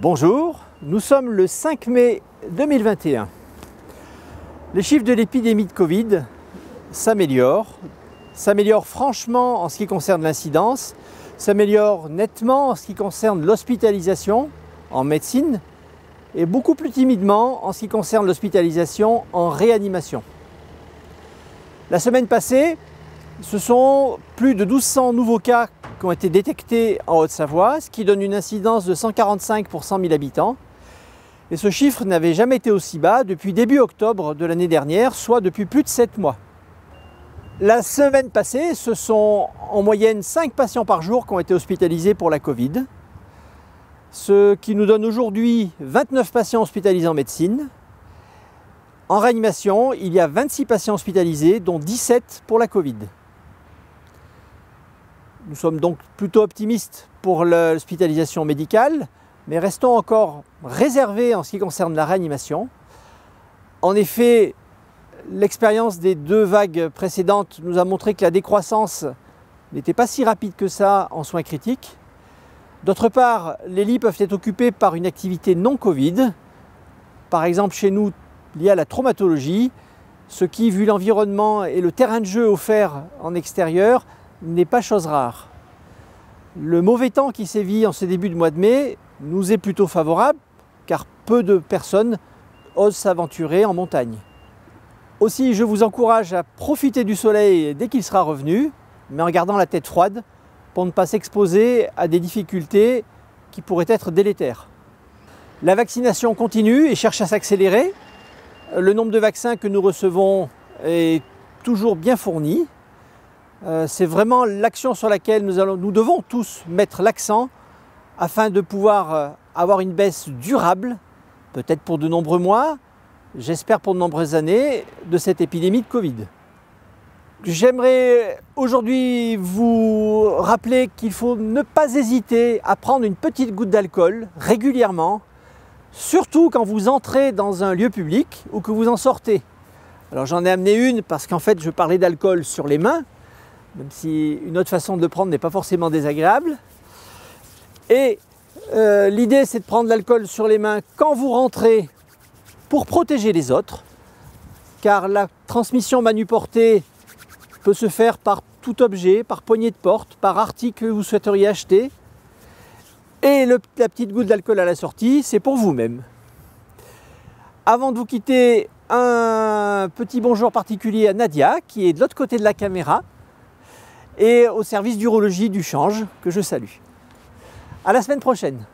Bonjour, nous sommes le 5 mai 2021. Les chiffres de l'épidémie de Covid s'améliorent franchement en ce qui concerne l'incidence, s'améliorent nettement en ce qui concerne l'hospitalisation en médecine et beaucoup plus timidement en ce qui concerne l'hospitalisation en réanimation. La semaine passée, ce sont plus de 1200 nouveaux cas qui ont été détectés en Haute-Savoie, ce qui donne une incidence de 145 pour 100 000 habitants. Et ce chiffre n'avait jamais été aussi bas depuis début octobre de l'année dernière, soit depuis plus de 7 mois. La semaine passée, ce sont en moyenne 5 patients par jour qui ont été hospitalisés pour la Covid, ce qui nous donne aujourd'hui 29 patients hospitalisés en médecine. En réanimation, il y a 26 patients hospitalisés, dont 17 pour la Covid. Nous sommes donc plutôt optimistes pour l'hospitalisation médicale, mais restons encore réservés en ce qui concerne la réanimation. En effet, l'expérience des 2 vagues précédentes nous a montré que la décroissance n'était pas si rapide que ça en soins critiques. D'autre part, les lits peuvent être occupés par une activité non Covid, par exemple chez nous liée à la traumatologie, ce qui, vu l'environnement et le terrain de jeu offert en extérieur, n'est pas chose rare. Le mauvais temps qui sévit en ce début de mois de mai nous est plutôt favorable, car peu de personnes osent s'aventurer en montagne. Aussi, je vous encourage à profiter du soleil dès qu'il sera revenu, mais en gardant la tête froide pour ne pas s'exposer à des difficultés qui pourraient être délétères. La vaccination continue et cherche à s'accélérer. Le nombre de vaccins que nous recevons est toujours bien fourni. C'est vraiment l'action sur laquelle nous devons tous mettre l'accent afin de pouvoir avoir une baisse durable, peut-être pour de nombreux mois, j'espère pour de nombreuses années, de cette épidémie de Covid. J'aimerais aujourd'hui vous rappeler qu'il faut ne pas hésiter à prendre une petite goutte d'alcool régulièrement, surtout quand vous entrez dans un lieu public ou que vous en sortez. Alors j'en ai amené une parce qu'en fait je parlais d'alcool sur les mains, même si une autre façon de le prendre n'est pas forcément désagréable. Et l'idée, c'est de prendre l'alcool sur les mains quand vous rentrez pour protéger les autres, car la transmission manuportée peut se faire par tout objet, par poignée de porte, par article que vous souhaiteriez acheter. Et la petite goutte d'alcool à la sortie, c'est pour vous-même. Avant de vous quitter, un petit bonjour particulier à Nadia, qui est de l'autre côté de la caméra, et au service d'urologie du Change, que je salue. À la semaine prochaine.